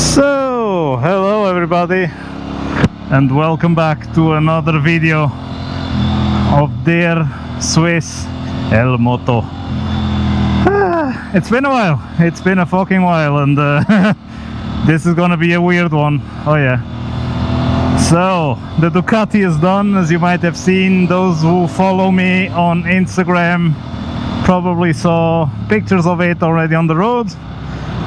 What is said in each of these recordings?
So, hello everybody and welcome back to another video of Dear Swiss El Moto. It's been a while, it's been a fucking while, and this is gonna be a weird one. Oh yeah. So, the Ducati is done, as you might have seen. Those who follow me on Instagram probably saw pictures of it already on the road,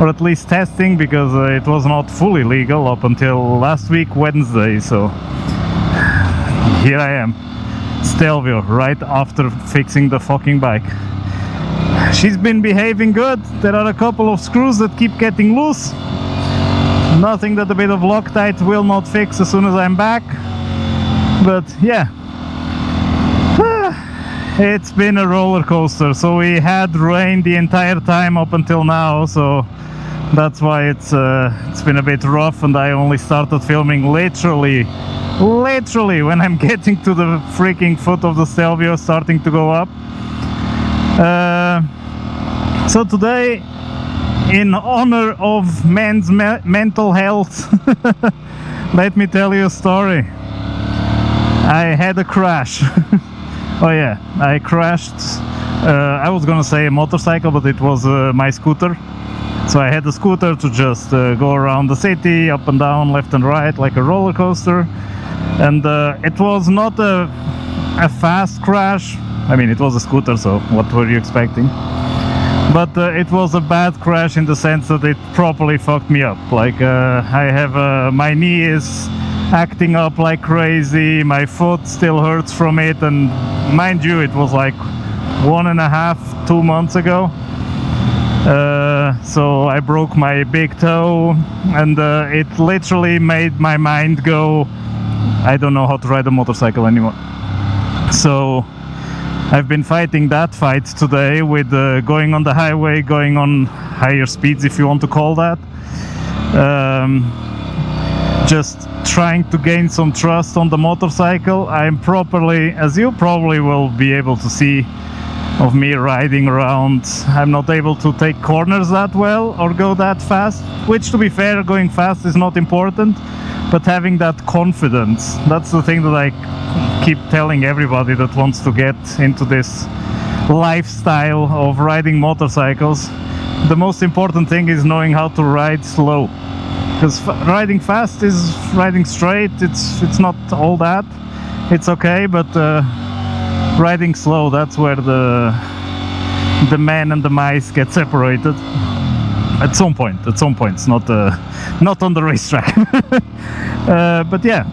or at least testing, because it was not fully legal up until last week Wednesday. So here I am, STELVIO, right after fixing the fucking bike. She's been behaving good. There are a couple of screws that keep getting loose. Nothing that a bit of Loctite will not fix as soon as I'm back. But yeah, it's been a roller coaster. So we had rain the entire time up until now, so that's why it's been a bit rough, and I only started filming literally when I'm getting to the freaking foot of the STELVIO, starting to go up. So today, in honor of men's mental health, let me tell you a story. I had a crash. Oh yeah, I crashed. I was gonna say a motorcycle, but it was my scooter. So I had a scooter to just go around the city, up and down, left and right, like a roller coaster. And it was not a fast crash. I mean, it was a scooter, so what were you expecting? But it was a bad crash in the sense that it properly fucked me up. Like I have my knee is acting up like crazy, my foot still hurts from it, and mind you, it was like 1.5 2 months ago. So I broke my big toe, and it literally made my mind go, I don't know how to ride a motorcycle anymore. So I've been fighting that fight today with going on the highway, going on higher speeds, if you want to call that. Just trying to gain some trust on the motorcycle. I'm properly, as you probably will be able to see of me riding around, I'm not able to take corners that well or go that fast, which, to be fair, going fast is not important, but having that confidence, that's the thing that I keep telling everybody that wants to get into this lifestyle of riding motorcycles. The most important thing is knowing how to ride slow, because riding fast is riding straight. It's not all that, it's okay, but riding slow, that's where the man and the mice get separated at some point. It's not on the racetrack. But yeah,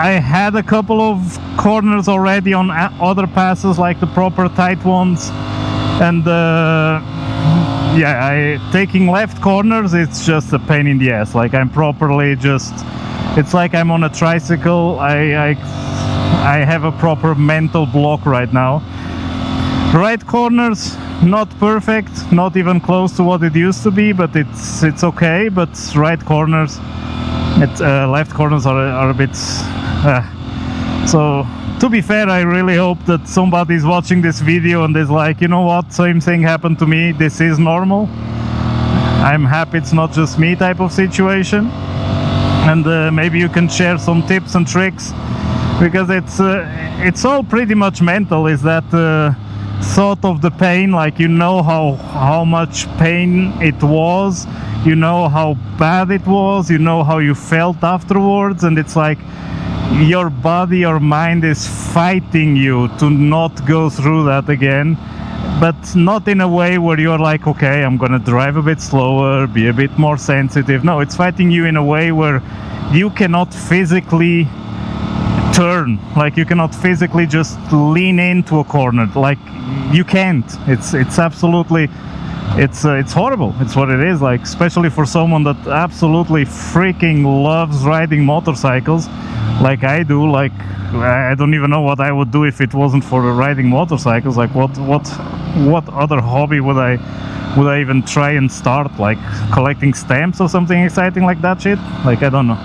I had a couple of corners already on other passes, like the proper tight ones, and yeah, taking left corners, it's just a pain in the ass. Like I'm properly just, it's like I'm on a tricycle. I have a proper mental block right now. Right corners, not perfect, not even close to what it used to be, but it's okay. But right corners, left corners are a bit. So to be fair, I really hope that somebody's watching this video and is like, you know what, same thing happened to me. This is normal. I'm happy it's not just me type of situation, and maybe you can share some tips and tricks. Because it's all pretty much mental, is that thought of the pain, like you know how much pain it was, you know how bad it was, you know how you felt afterwards, and it's like your body, your mind is fighting you to not go through that again, but not in a way where you're like, okay, I'm gonna drive a bit slower, be a bit more sensitive. No, it's fighting you in a way where you cannot physically turn, like you cannot physically just lean into a corner, like you can't. It's absolutely, it's horrible. It's what it is, like, especially for someone that absolutely freaking loves riding motorcycles like I do. Like I don't even know what I would do if it wasn't for riding motorcycles. Like what other hobby would I even try and start, like collecting stamps or something exciting like that shit? Like I don't know.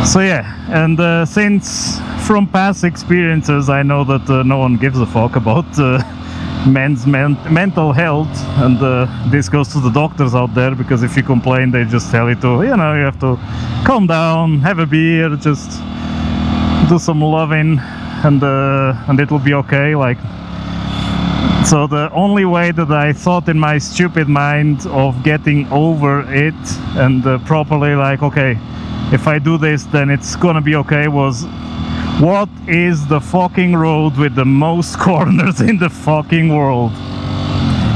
So yeah, and since from past experiences I know that no one gives a fuck about mental health, and this goes to the doctors out there, because if you complain they just tell you to, you know, you have to calm down, have a beer, just do some loving, and it'll be okay. Like, so the only way that I thought in my stupid mind of getting over it and properly, like, okay, if I do this then it's gonna be okay, was, what is the fucking road with the most corners in the fucking world?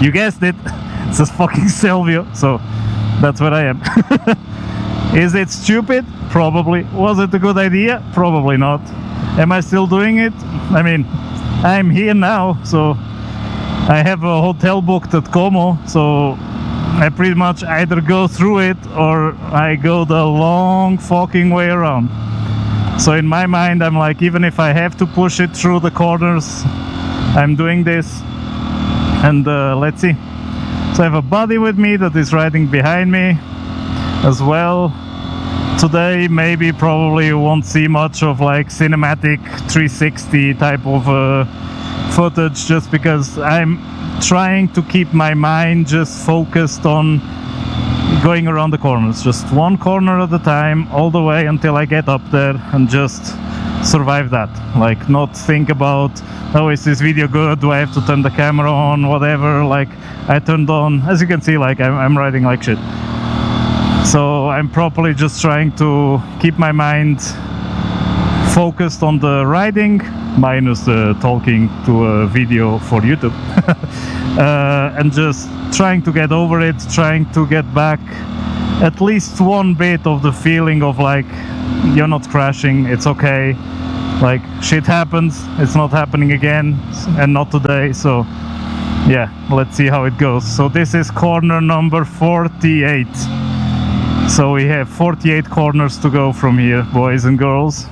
You guessed it, it's a fucking STELVIO, so that's where I am. Is it stupid? Probably. Was it a good idea? Probably not. Am I still doing it? I mean, I'm here now, so I have a hotel booked at Como, so I pretty much either go through it or I go the long fucking way around. So in my mind I'm like, even if I have to push it through the corners, I'm doing this. And let's see. So I have a buddy with me that is riding behind me as well. Today maybe probably you won't see much of like cinematic 360 type of footage, just because I'm trying to keep my mind just focused on going around the corners, just one corner at a time, all the way until I get up there, and just survive that. Like, not think about, oh, is this video good, do I have to turn the camera on, whatever. Like, I turned on, as you can see, like I'm riding like shit. So I'm properly just trying to keep my mind focused on the riding, minus the talking to a video for YouTube. And just trying to get over it, trying to get back at least one bit of the feeling of like, you're not crashing, it's okay, like shit happens, it's not happening again, and not today. So yeah, let's see how it goes. So this is corner number 48. So we have 48 corners to go from here, boys and girls.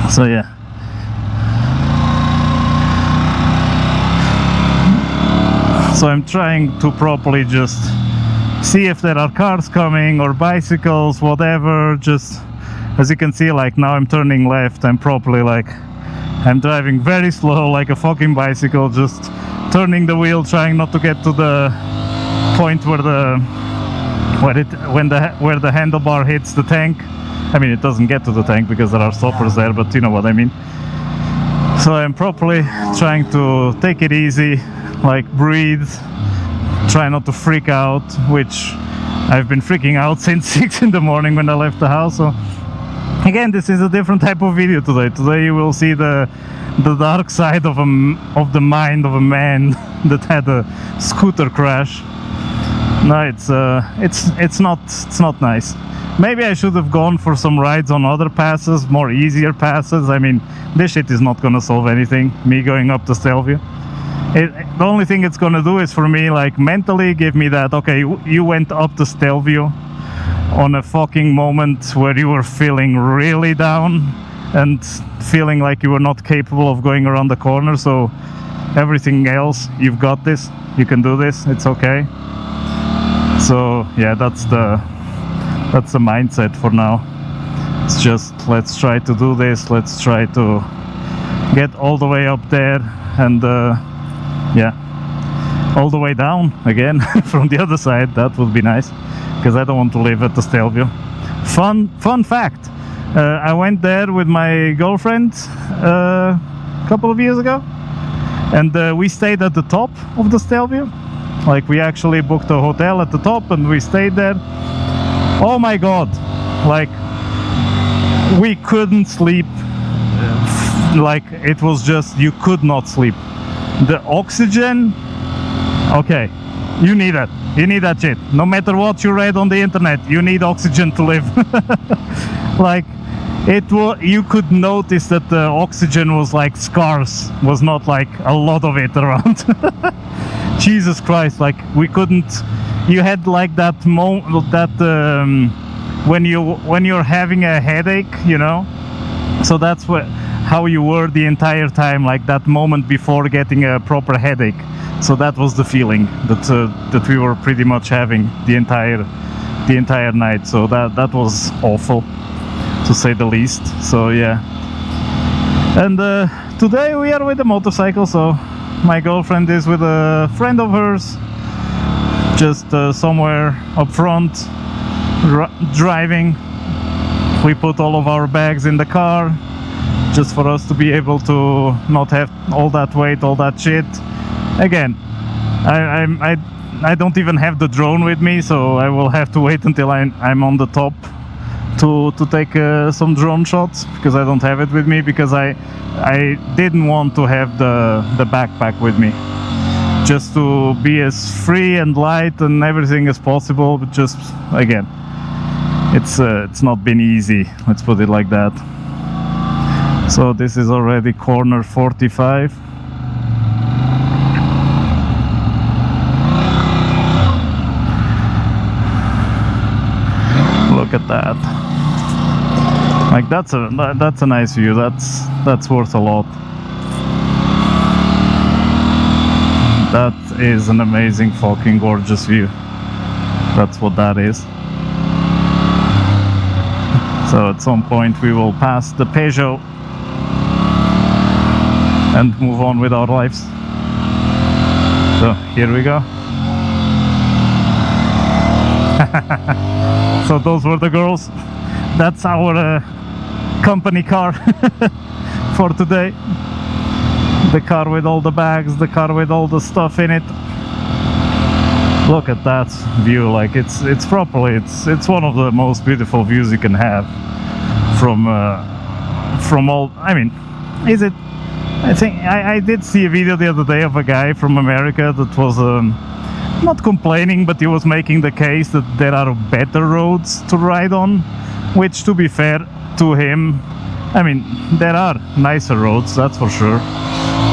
So yeah. So I'm trying to properly just see if there are cars coming or bicycles, whatever. Just as you can see, like now I'm turning left, I'm properly like, I'm driving very slow like a fucking bicycle, just turning the wheel, trying not to get to the point where the handlebar hits the tank. I mean, it doesn't get to the tank because there are stoppers there, but you know what I mean. So I'm properly trying to take it easy, like breathe, try not to freak out, which I've been freaking out since 6 in the morning when I left the house. So again, this is a different type of video today. Today you will see the dark side of the mind of a man that had a scooter crash. No, it's not nice. Maybe I should have gone for some rides on other passes, more easier passes. I mean, this shit is not gonna solve anything, me going up to STELVIO. The only thing it's gonna do is for me, like, mentally give me that, okay, you went up to STELVIO on a fucking moment where you were feeling really down and feeling like you were not capable of going around the corner, so everything else, you've got this, you can do this, it's okay. So yeah, that's the mindset for now. It's just, let's try to do this, let's try to get all the way up there, and yeah, all the way down again from the other side. That would be nice, because I don't want to live at the STELVIO. Fun fact, I went there with my girlfriend a couple of years ago, and we stayed at the top of the STELVIO. Like, we actually booked a hotel at the top and we stayed there. Oh my god, like, we couldn't sleep. Like, it was just, you could not sleep. The oxygen, okay, you need it. You need that shit. No matter what you read on the internet, you need oxygen to live. Like, you could notice that the oxygen was like scarce, was not like a lot of it around. Jesus Christ, like, we couldn't. You had like that moment that when you're having a headache, you know. So that's how you were the entire time, like that moment before getting a proper headache. So that was the feeling that we were pretty much having the entire night. So that was awful, to say the least. So yeah. And today we are with a motorcycle, so My girlfriend is with a friend of hers, just somewhere up front, driving. We put all of our bags in the car, just for us to be able to not have all that weight, all that shit. Again, I don't even have the drone with me, so I will have to wait until I'm on the top to take some drone shots, because I don't have it with me, because I didn't want to have the backpack with me, just to be as free and light and everything as possible. But just again, it's not been easy, let's put it like that. So this is already corner 45. Look at that. Like that's a nice view. That's worth a lot. That is an amazing fucking gorgeous view. That's what that is. So at some point we will pass the Peugeot and move on with our lives. So here we go. So those were the girls. That's our company car for today. The car with all the bags, the car with all the stuff in it. Look at that view. Like it's one of the most beautiful views you can have from all. I mean, is it? I think I did see a video the other day of a guy from America that was not complaining, but he was making the case that there are better roads to ride on, which, to be fair to him, I mean, there are nicer roads, that's for sure.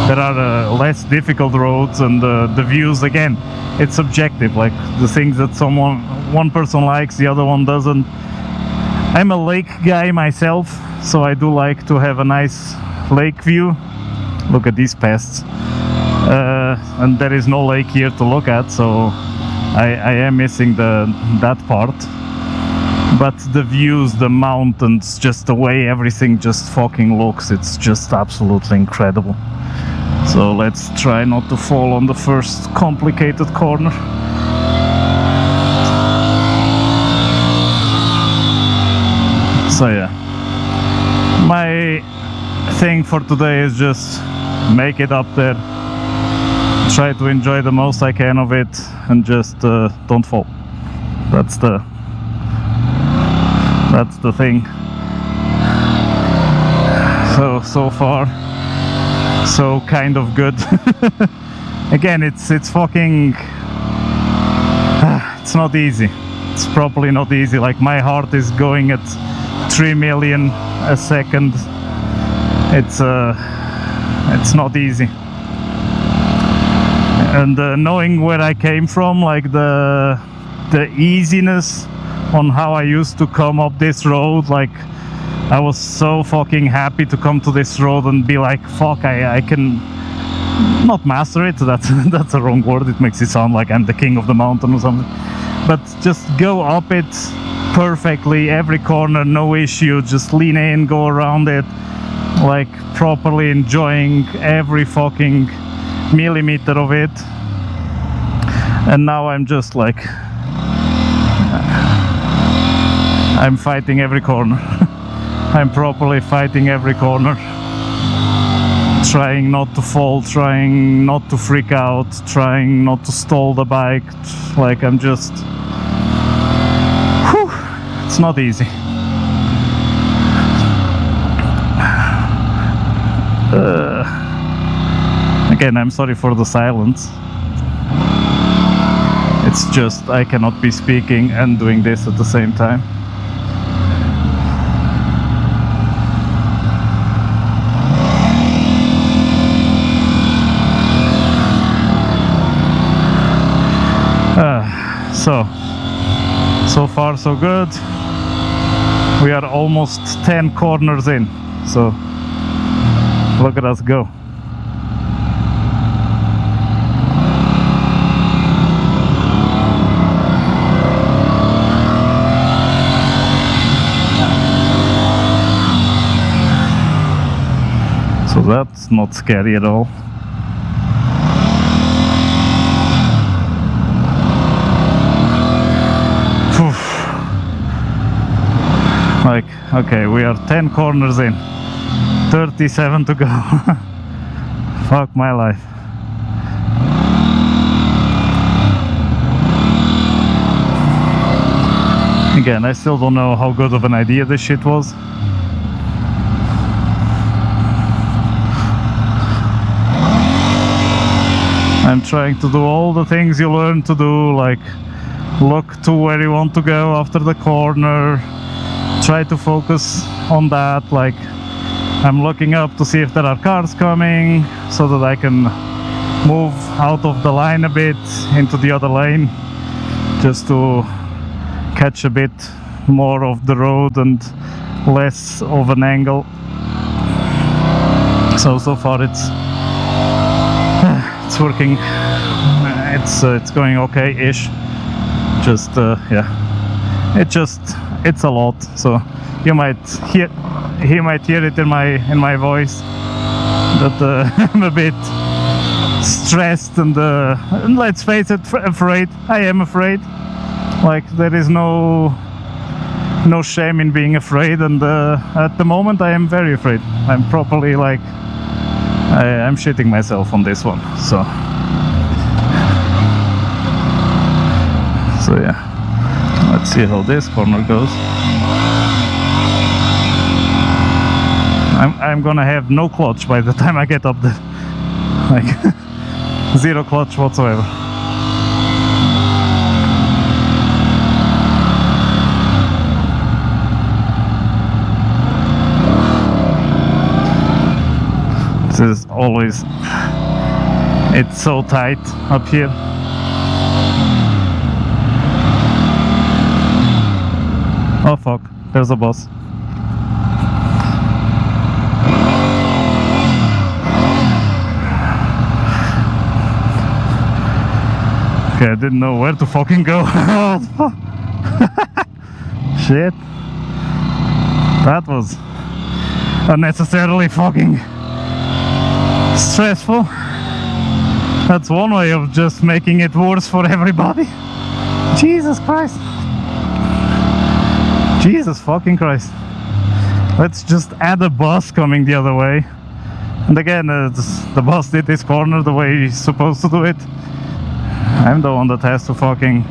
There are less difficult roads, and the views, again, it's subjective. Like the things that one person likes, the other one doesn't. I'm a lake guy myself, so I do like to have a nice lake view. Look at these pests. And there is no lake here to look at, so I am missing that part. But the views, the mountains, just the way everything just fucking looks, it's just absolutely incredible. So let's try not to fall on the first complicated corner. So yeah, my thing for today is just make it up there, try to enjoy the most I can of it, and just don't fall. That's the thing. So far so kind of good. Again, it's fucking it's not easy. It's probably not easy. Like my heart is going at 3 million a second. It's not easy. And knowing where I came from, like the easiness on how I used to come up this road, like I was so fucking happy to come to this road and be like, fuck, I can not master it, that's a wrong word, it makes it sound like I'm the king of the mountain or something, but just go up it perfectly, every corner, no issue, just lean in, go around it, like properly enjoying every fucking millimeter of it. And now I'm just like, I'm fighting every corner. I'm properly fighting every corner, trying not to fall, trying not to freak out, trying not to stall the bike. Like I'm just, whew, it's not easy. Again, I'm sorry for the silence. It's just I cannot be speaking and doing this at the same time. So far so good. We are almost 10 corners in, so look at us go. So that's not scary at all. Okay, we are 10 corners in, 37 to go. Fuck my life. Again, I still don't know how good of an idea this shit was. I'm trying to do all the things you learn to do, like look to where you want to go after the corner, try to focus on that, like I'm looking up to see if there are cars coming so that I can move out of the line a bit into the other lane, just to catch a bit more of the road and less of an angle. So far it's working. It's going okay-ish. Just yeah, it's a lot. So you might hear it in my voice that I'm a bit stressed and let's face it, afraid. I am afraid. Like there is no shame in being afraid, and at the moment I am very afraid. I'm properly like I'm shitting myself on this one. So yeah, let's see how this corner goes. I'm gonna have no clutch by the time I get up there, like zero clutch whatsoever. This is always, it's so tight up here. Oh fuck, there's a bus. Okay, I didn't know where to fucking go. Shit. That was unnecessarily fucking stressful. That's one way of just making it worse for everybody. Jesus Christ. Jesus fucking Christ. Let's just add a bus coming the other way. And again, the bus did this corner the way he's supposed to do it. I'm the one that has to fucking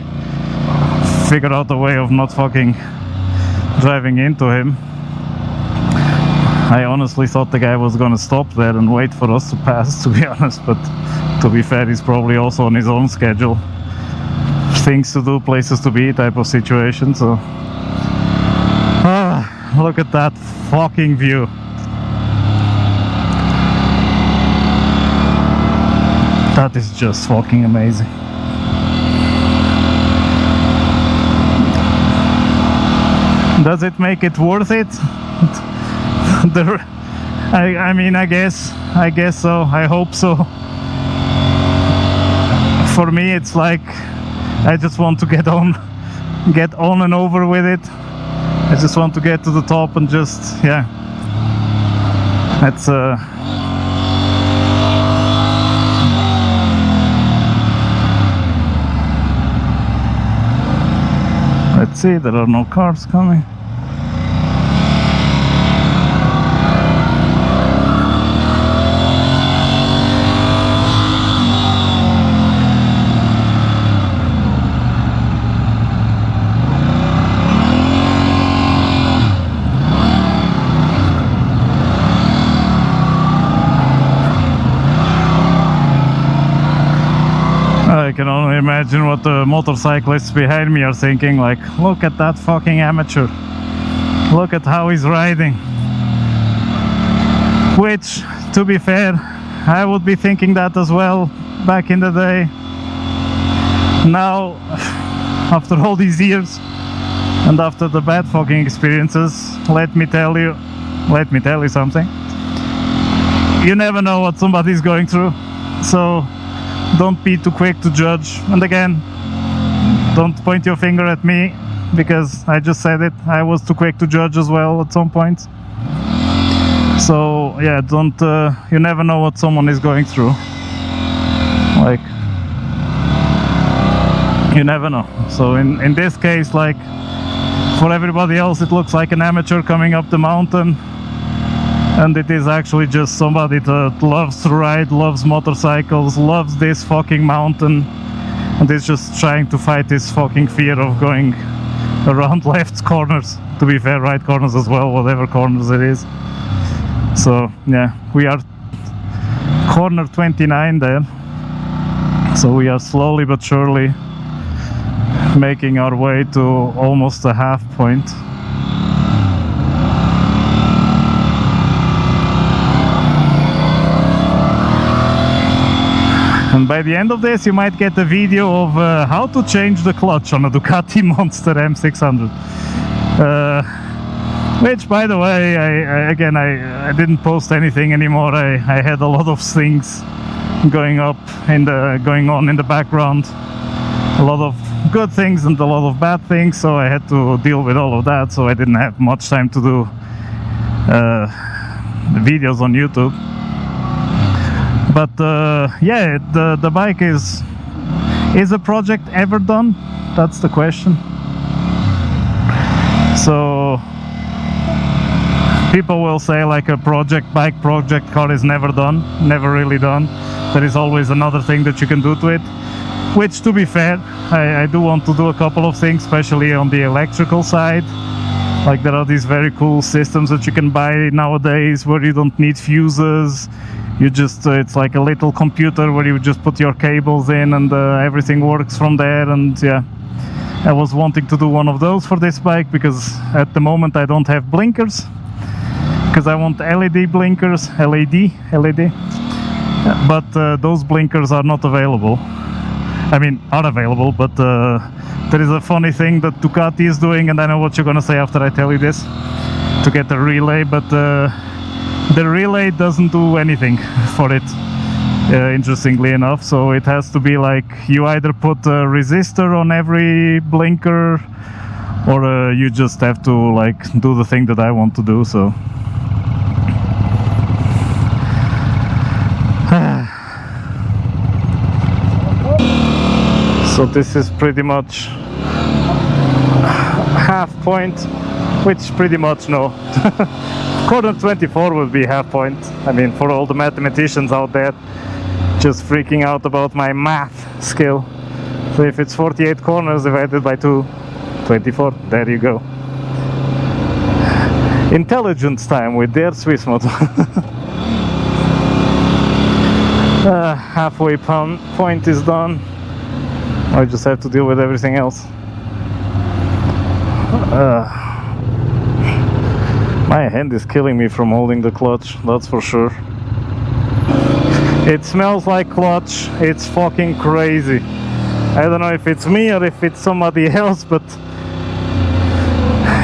figure out a way of not fucking driving into him. I honestly thought the guy was gonna stop there and wait for us to pass, to be honest, but to be fair, he's probably also on his own schedule. Things to do, places to be type of situation, so... look at that fucking view. That is just fucking amazing. Does it make it worth it? I mean, I guess so. I hope so. For me, it's like I just want to get on and over with it. I just want to get to the top and just, yeah. That's let's see, there are no cars coming. I can only imagine what the motorcyclists behind me are thinking, like, look at that fucking amateur. Look at how he's riding. Which, to be fair, I would be thinking that as well back in the day. Now, after all these years, and after the bad fucking experiences, let me tell you something. You never know what somebody's going through, so don't be too quick to judge. And again, don't point your finger at me, because I just said it. I was too quick to judge as well at some point. So yeah, don't you never know what someone is going through. Like, you never know. So in this case, like, For everybody else it looks like an amateur coming up the mountain, and it is actually just somebody that loves to ride, loves motorcycles, loves this fucking mountain, and is just trying to fight this fucking fear of going around left corners. To be fair, right corners as well, whatever corners it is. So yeah, we are corner 29 there, so we are slowly but surely making our way to almost a half point. And by the end of this you might get a video of how to change the clutch on a Ducati Monster M600. Which, by the way, I didn't post anything anymore. I had a lot of things going on in the background, a lot of good things and a lot of bad things, so I had to deal with all of that, so I didn't have much time to do videos on YouTube. But yeah, the bike is a project ever done? That's the question. So people will say like a bike project car is never really done. There is always another thing that you can do to it, which, to be fair, I do want to do a couple of things, especially on the electrical side. Like there are these very cool systems that you can buy nowadays where you don't need fuses. You just it's like a little computer where you just put your cables in and everything works from there. And yeah, I was wanting to do one of those for this bike because at the moment I don't have blinkers, because I want LED blinkers, LED, but those blinkers are not available. I mean, are available, but there is a funny thing that Ducati is doing, and I know what you're gonna say after I tell you this, to get a relay, but the relay doesn't do anything for it, interestingly enough. So it has to be like you either put a resistor on every blinker, or you just have to like do the thing that I want to do. So so this is pretty much half point, which pretty much no. Corner 24 would be half point. I mean, for all the mathematicians out there just freaking out about my math skill. So if it's 48 corners divided by 2, 24, there you go. Intelligence time with their Swiss motor. Halfway point is done. I just have to deal with everything else. My hand is killing me from holding the clutch, that's for sure. It smells like clutch, it's fucking crazy. I don't know if it's me or if it's somebody else, but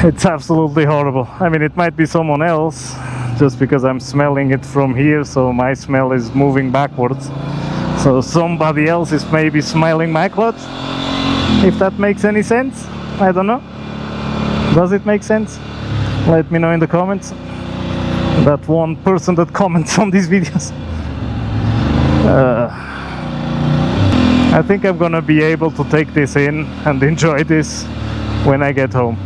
it's absolutely horrible. I mean, it might be someone else, just because I'm smelling it from here, so my smell is moving backwards. So somebody else is maybe smelling my clutch, if that makes any sense. I don't know. Does it make sense? Let me know in the comments. That one person that comments on these videos. I think I'm gonna be able to take this in and enjoy this when I get home.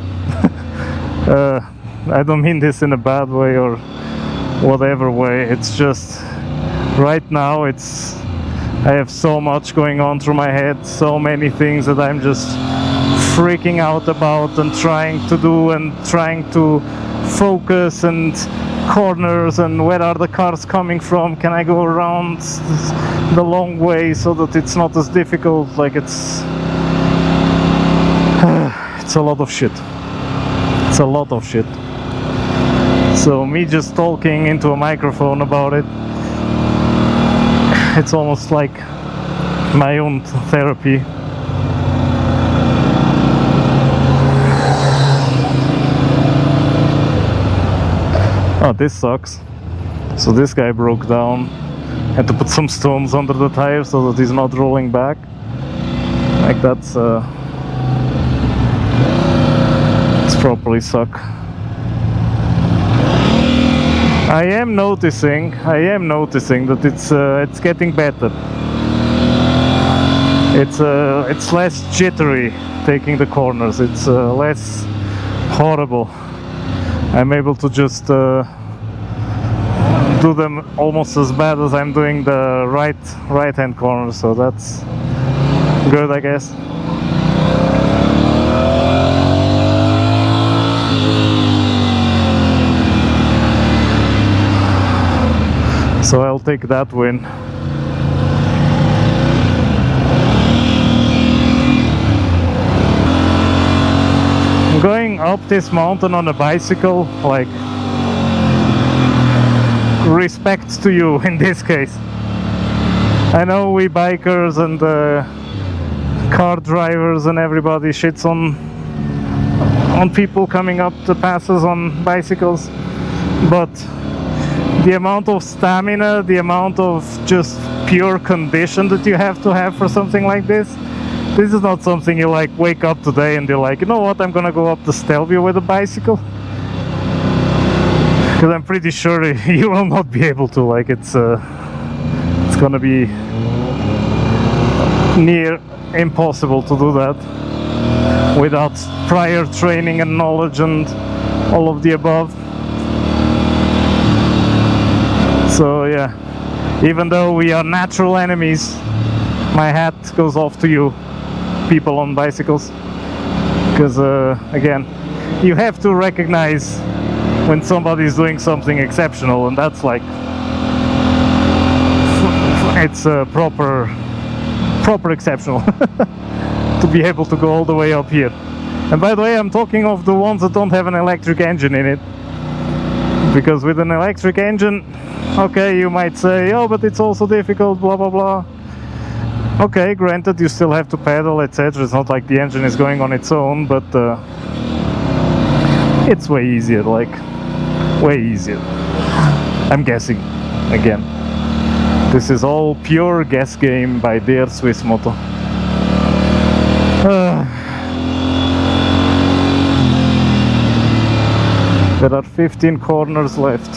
I don't mean this in a bad way or whatever way. It's just right now I have so much going on through my head, so many things that I'm just freaking out about and trying to do and trying to focus, and corners, and where are the cars coming from, can I go around the long way so that it's not as difficult. Like it's a lot of shit. It's a lot of shit. So me just talking into a microphone about it, it's almost like my own therapy. Oh, this sucks. So this guy broke down. Had to put some stones under the tire so that he's not rolling back. Like that's it's properly suck. I am noticing that it's getting better. It's less jittery taking the corners. It's less horrible. I'm able to just do them almost as bad as I'm doing the right hand corner, so that's good, I guess. So I'll take that win. Going up this mountain on a bicycle, like, respect to you in this case. I know we bikers and car drivers and everybody shits on people coming up the passes on bicycles, but the amount of stamina, the amount of just pure condition that you have to have for something like this is not something you like wake up today and you're like, you know what, I'm gonna go up the STELVIO with a bicycle. Because I'm pretty sure you will not be able to. Like, it's gonna be near impossible to do that without prior training and knowledge and all of the above. So yeah, even though we are natural enemies, my hat goes off to you people on bicycles, because again, you have to recognize when somebody is doing something exceptional, and that's like, it's proper exceptional to be able to go all the way up here. And by the way, I'm talking of the ones that don't have an electric engine in it, because with an electric engine, okay, you might say, oh, but it's also difficult, blah blah blah. Okay, granted, you still have to pedal, etc. It's not like the engine is going on its own, but it's way easier, like, way easier. I'm guessing, again. This is all pure guess game by Der Swiss Moto. There are 15 corners left.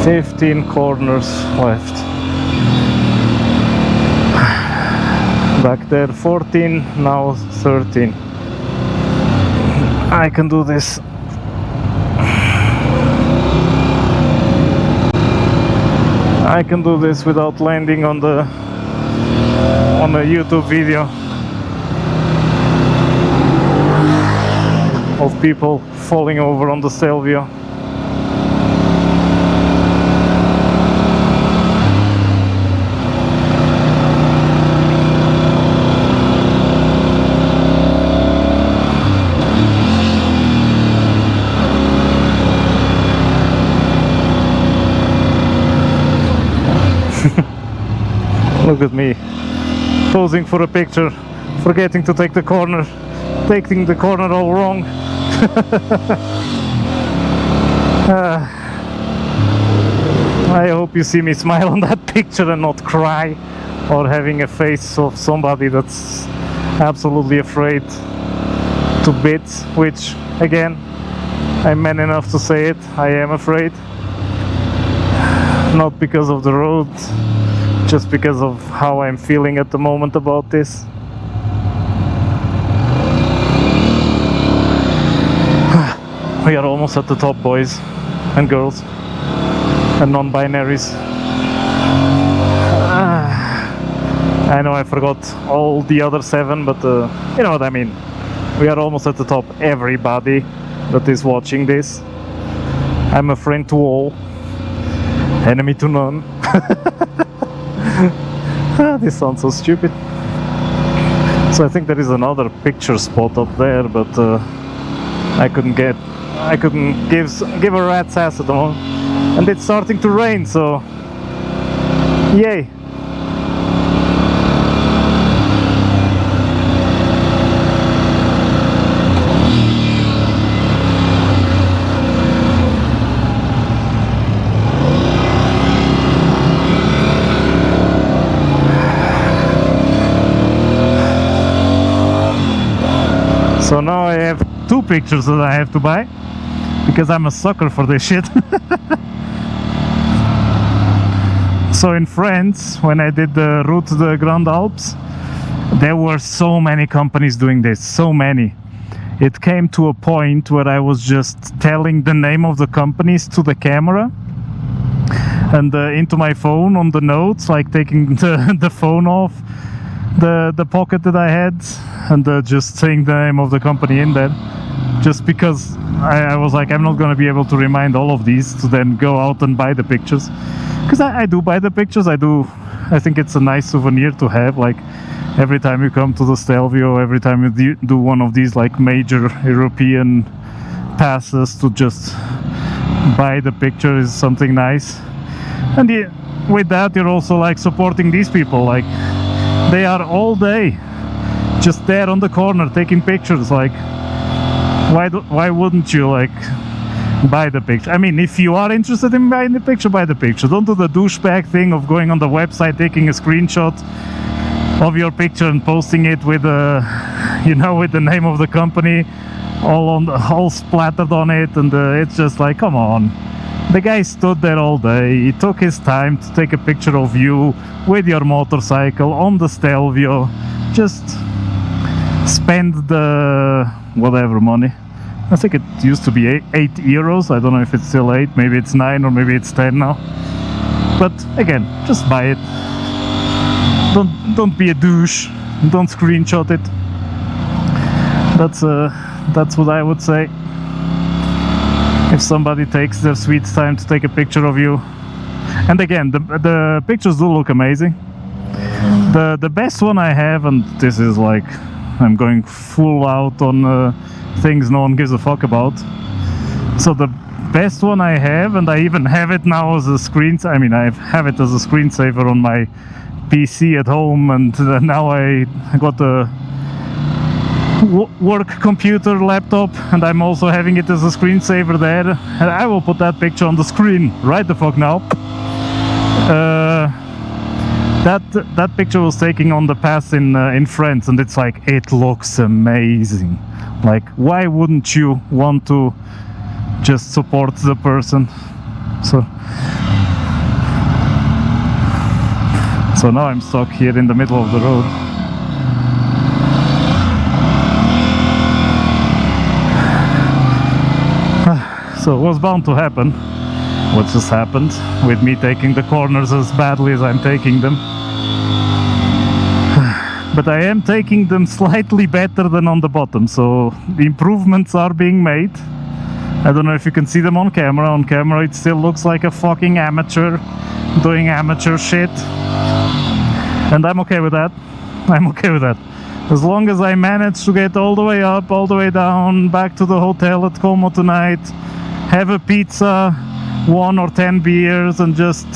$15 corners left. Back there 14, now 13. I can do this. I can do this without landing on a YouTube video of people falling over on the STELVIO. Look at me, posing for a picture, forgetting to take the corner, taking the corner all wrong. I hope you see me smile on that picture and not cry, or having a face of somebody that's absolutely afraid to bits, which, again, I'm man enough to say it, I am afraid. Not because of the road, just because of how I'm feeling at the moment about this. We are almost at the top, boys and girls and non-binaries. I know I forgot all the other 7, but you know what I mean. We are almost at the top, everybody that is watching this. I'm a friend to all, enemy to none. This sounds so stupid. So I think there is another picture spot up there, but I couldn't give a rat's ass at the moment. And it's starting to rain, so yay. So now I have 2 pictures that I have to buy, because I'm a sucker for this shit. So in France, when I did the route to the Grand Alps, there were so many companies doing this, so many. It came to a point where I was just telling the name of the companies to the camera and into my phone on the notes, like taking the phone off the pocket that I had and just saying the name of the company in there, just because I was like, I'm not going to be able to remind all of these to then go out and buy the pictures, because I do buy the pictures. I think it's a nice souvenir to have, like every time you come to the Stelvio, every time you do one of these like major European passes, to just buy the picture is something nice. And with that, you're also like supporting these people, like they are all day just there on the corner taking pictures. Like why wouldn't you like buy the picture? I mean, if you are interested in buying the picture, buy the picture. Don't do the douchebag thing of going on the website, taking a screenshot of your picture and posting it with with the name of the company all splattered on it, and it's just like, come on. The guy stood there all day. He took his time to take a picture of you with your motorcycle on the Stelvio. Just spend the whatever money. I think it used to be 8 euros. I don't know if it's still 8, maybe it's 9, or maybe it's 10 now. But again, just buy it. Don't be a douche. Don't screenshot it. That's what I would say. If somebody takes their sweet time to take a picture of you. And again, the pictures do look amazing. The best one I have, and this is like, I'm going full out on things no one gives a fuck about. So the best one I have, and I even have it now as a I have it as a screensaver on my PC at home, and now I got a work computer laptop, and I'm also having it as a screensaver there, and I will put that picture on the screen right the fuck now. That picture was taken on the pass in France, and it's like, it looks amazing. Like, why wouldn't you want to just support the person? So now I'm stuck here in the middle of the road. So it was bound to happen. What just happened with me taking the corners as badly as I'm taking them. But I am taking them slightly better than on the bottom, so the improvements are being made. I don't know if you can see them on camera. On camera it still looks like a fucking amateur doing amateur shit. And I'm okay with that. I'm okay with that. As long as I manage to get all the way up, all the way down, back to the hotel at Como tonight, have a pizza, 1 or 10 beers, and just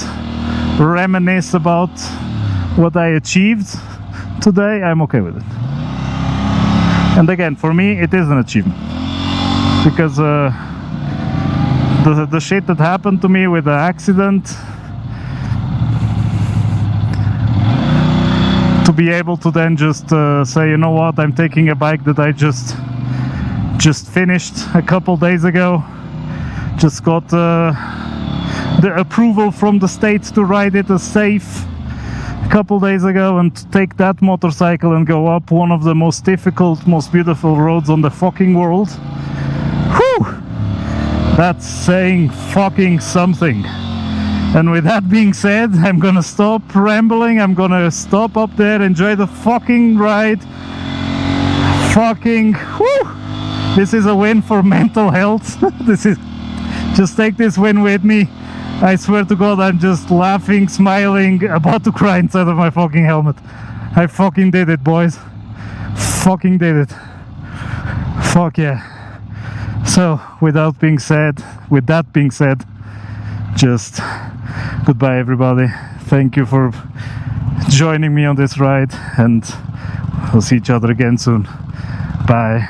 reminisce about what I achieved today, I'm okay with it. And again, for me, it is an achievement. Because the shit that happened to me with the accident, to be able to then just say, you know what, I'm taking a bike that I just finished a couple days ago, just got the approval from the States to ride it as safe a couple days ago, and to take that motorcycle and go up one of the most difficult, most beautiful roads on the fucking world. Whew! That's saying fucking something. And with that being said, I'm gonna stop rambling. I'm gonna stop up there, enjoy the fucking ride. Fucking whew! This is a win for mental health. This is, just take this win with me. I swear to God, I'm just laughing, smiling, about to cry inside of my fucking helmet. I fucking did it, boys. Fucking did it. Fuck yeah. So, with that being said, just goodbye everybody. Thank you for joining me on this ride, and we'll see each other again soon. Bye.